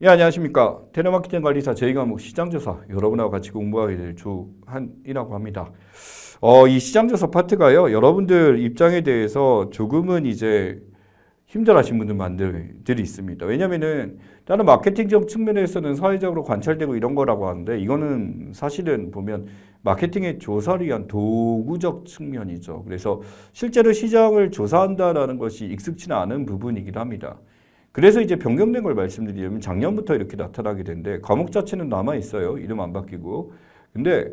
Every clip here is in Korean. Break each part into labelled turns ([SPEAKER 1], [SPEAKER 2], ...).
[SPEAKER 1] 예, 안녕하십니까. 텔레마케팅 관리사 제2과목 시장조사 여러분하고 같이 공부하게 될 주한이라고 합니다. 이 시장조사 파트가요. 여러분들 입장에 대해서 조금은 이제 힘들어하신 분들이 있습니다. 왜냐면은 다른 마케팅적 측면에서는 사회적으로 관찰되고 이런 거라고 하는데 이거는 사실은 보면 마케팅의 조사를 위한 도구적 측면이죠. 그래서 실제로 시장을 조사한다라는 것이 익숙치는 않은 부분이긴 합니다. 그래서 이제 변경된 걸 말씀드리면 작년부터 이렇게 나타나게 된데 과목 자체는 남아 있어요. 이름 안 바뀌고. 근데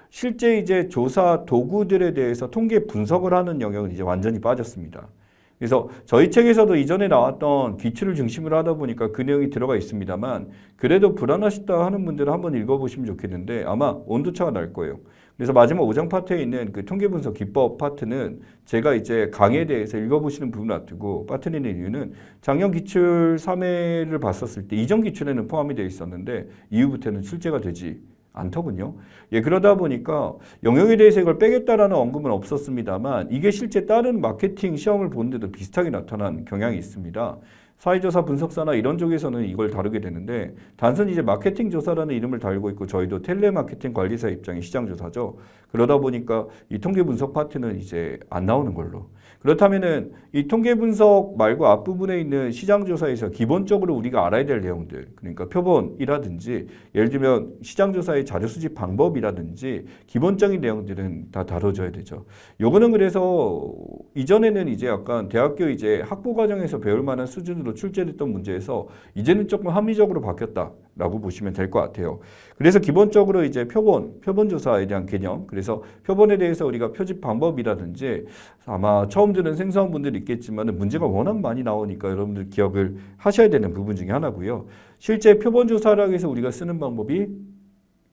[SPEAKER 1] 실제 이제 조사 도구들에 대해서 통계 분석을 하는 영역은 이제 완전히 빠졌습니다. 그래서 저희 책에서도 이전에 나왔던 기출을 중심으로 하다 보니까 그 내용이 들어가 있습니다만 그래도 불안하시다 하는 분들은 한번 읽어보시면 좋겠는데 아마 온도차가 날 거예요. 그래서 마지막 5장 파트에 있는 그 통계 분석 기법 파트는 제가 이제 강의에 대해서 읽어보시는 부분 놔두고 빠뜨리는 이유는 작년 기출 3회를 봤었을 때 이전 기출에는 포함이 되어 있었는데 이후부터는 출제가 되지 않더군요. 예, 그러다 보니까 영역에 대해서 이걸 빼겠다라는 언급은 없었습니다만 이게 실제 다른 마케팅 시험을 보는데도 비슷하게 나타난 경향이 있습니다. 사회조사 분석사나 이런 쪽에서는 이걸 다루게 되는데 단순히 이제 마케팅 조사라는 이름을 달고 있고 저희도 텔레마케팅 관리사 입장의 시장조사죠. 그러다 보니까 이 통계 분석 파트는 이제 안 나오는 걸로. 그렇다면은 이 통계 분석 말고 앞부분에 있는 시장조사에서 기본적으로 우리가 알아야 될 내용들, 그러니까 표본이라든지 예를 들면 시장조사의 자료 수집 방법이라든지 기본적인 내용들은 다 다뤄져야 되죠. 요거는 그래서 이전에는 이제 약간 대학교 이제 학부 과정에서 배울 만한 수준으로 출제됐던 문제에서 이제는 조금 합리적으로 바뀌었다라고 보시면 될 것 같아요. 그래서 기본적으로 이제 표본 조사에 대한 개념, 그래서 표본에 대해서 우리가 표집 방법이라든지 아마 처음 들은 생소한 분들이 있겠지만 문제가 워낙 많이 나오니까 여러분들 기억을 하셔야 되는 부분 중에 하나고요. 실제 표본 조사라고 해서 우리가 쓰는 방법이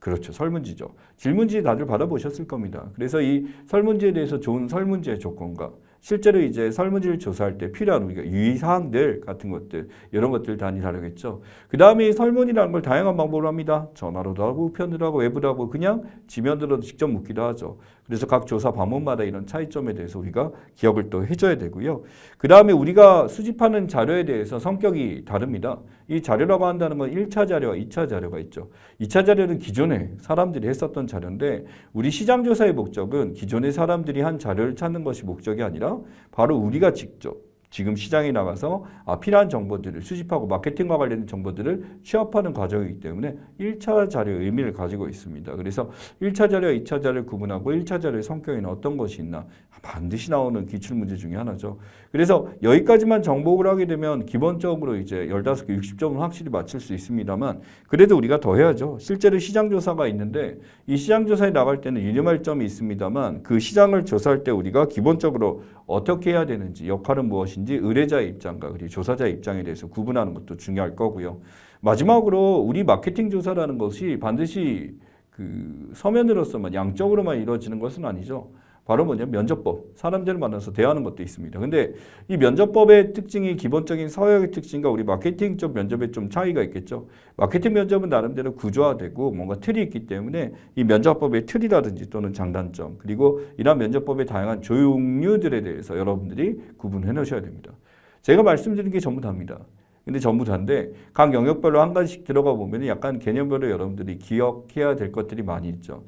[SPEAKER 1] 그렇죠. 설문지죠. 질문지 다들 받아보셨을 겁니다. 그래서 이 설문지에 대해서 좋은 설문지의 조건과 실제로 이제 설문지를 조사할 때 필요한 우리가 유의사항들 같은 것들 이런 것들 단위 다루겠죠. 그 다음에 설문이라는 걸 다양한 방법으로 합니다. 전화로도 하고 우편으로 하고 외부로 하고 그냥 지면으로도 직접 묻기도 하죠. 그래서 각 조사 방법마다 이런 차이점에 대해서 우리가 기억을 또 해줘야 되고요. 그 다음에 우리가 수집하는 자료에 대해서 성격이 다릅니다. 이 자료라고 한다는 건 1차 자료와 2차 자료가 있죠. 2차 자료는 기존에 사람들이 했었던 자료인데 우리 시장조사의 목적은 기존의 사람들이 한 자료를 찾는 것이 목적이 아니라 바로 우리가 직접 지금 시장에 나가서 필요한 정보들을 수집하고 마케팅과 관련된 정보들을 취합하는 과정이기 때문에 1차 자료의 의미를 가지고 있습니다. 그래서 1차 자료와 2차 자료를 구분하고 1차 자료의 성격에는 어떤 것이 있나 반드시 나오는 기출문제 중에 하나죠. 그래서 여기까지만 정복을 하게 되면 기본적으로 이제 15개, 60점은 확실히 맞출 수 있습니다만 그래도 우리가 더 해야죠. 실제로 시장조사가 있는데 이 시장조사에 나갈 때는 유념할 점이 있습니다만 그 시장을 조사할 때 우리가 기본적으로 어떻게 해야 되는지 역할은 무엇인지 의뢰자의 입장과 그리고 조사자의 입장에 대해서 구분하는 것도 중요할 거고요. 마지막으로 우리 마케팅 조사라는 것이 반드시 그 서면으로서만 양적으로만 이루어지는 것은 아니죠. 바로 뭐냐 면접법, 사람들을 만나서 대하는 것도 있습니다. 근데 이 면접법의 특징이 기본적인 사회학의 특징과 우리 마케팅 쪽 면접에 좀 차이가 있겠죠. 마케팅 면접은 나름대로 구조화되고 뭔가 틀이 있기 때문에 이 면접법의 틀이라든지 또는 장단점 그리고 이러한 면접법의 다양한 종류들에 대해서 여러분들이 구분해 놓으셔야 됩니다. 제가 말씀드린 게 전부 다입니다. 근데 전부 다인데 각 영역별로 한 가지씩 들어가 보면 약간 개념별로 여러분들이 기억해야 될 것들이 많이 있죠.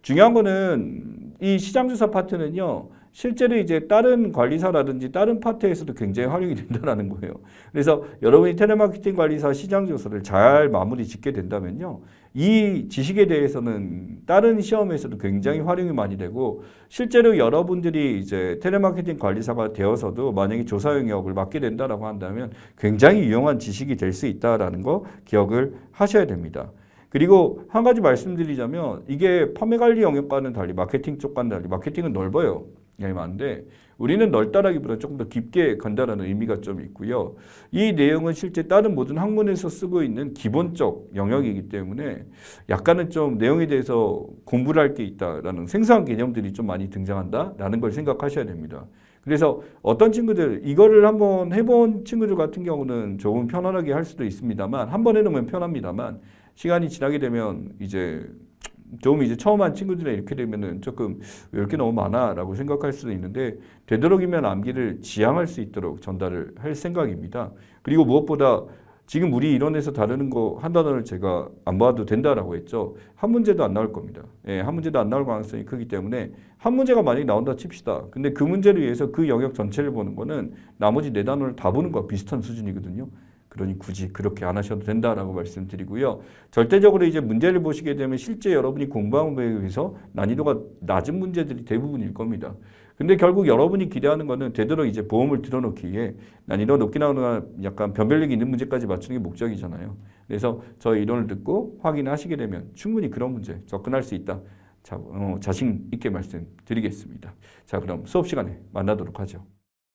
[SPEAKER 1] 중요한 거는 이 시장조사 파트는요. 실제로 이제 다른 관리사라든지 다른 파트에서도 굉장히 활용이 된다는 거예요. 그래서 여러분이 텔레마케팅 관리사 시장조사를 잘 마무리 짓게 된다면요. 이 지식에 대해서는 다른 시험에서도 굉장히 활용이 많이 되고 실제로 여러분들이 이제 텔레마케팅 관리사가 되어서도 만약에 조사 영역을 맡게 된다라고 한다면 굉장히 유용한 지식이 될 수 있다라는 거 기억을 하셔야 됩니다. 그리고 한 가지 말씀드리자면 이게 판매 관리 영역과는 달리 마케팅 쪽과는 달리 마케팅은 넓어요. 많은데 우리는 넓다라기보다 조금 더 깊게 간다라는 의미가 좀 있고요. 이 내용은 실제 다른 모든 학문에서 쓰고 있는 기본적 영역이기 때문에 약간은 좀 내용에 대해서 공부를 할 게 있다라는 생소한 개념들이 좀 많이 등장한다라는 걸 생각하셔야 됩니다. 그래서 어떤 친구들 이거를 한번 해본 친구들 같은 경우는 조금 편안하게 할 수도 있습니다만 한번 해놓으면 편합니다만 시간이 지나게 되면 이제 좀 이제 처음 한 친구들이 이렇게 되면은 조금 왜 이렇게 너무 많아라고 생각할 수도 있는데 되도록이면 암기를 지향할 수 있도록 전달을 할 생각입니다. 그리고 무엇보다 지금 우리 이론에서 다루는 거 한 단원을 제가 안 봐도 된다라고 했죠. 한 문제도 안 나올 겁니다. 예, 한 문제도 안 나올 가능성이 크기 때문에 한 문제가 만약에 나온다 칩시다. 근데 그 문제를 위해서 그 영역 전체를 보는 거는 나머지 네 단원을 다 보는 거와 비슷한 수준이거든요. 그러니 굳이 그렇게 안 하셔도 된다라고 말씀드리고요. 절대적으로 이제 문제를 보시게 되면 실제 여러분이 공부한 거에 비해서 난이도가 낮은 문제들이 대부분일 겁니다. 근데 결국 여러분이 기대하는 거는 되도록 이제 보험을 들어놓기에 난이도 높게 나오는 약간 변별력이 있는 문제까지 맞추는 게 목적이잖아요. 그래서 저희 이론을 듣고 확인하시게 되면 충분히 그런 문제 접근할 수 있다. 자신 있게 말씀드리겠습니다. 자, 그럼 수업 시간에 만나도록 하죠.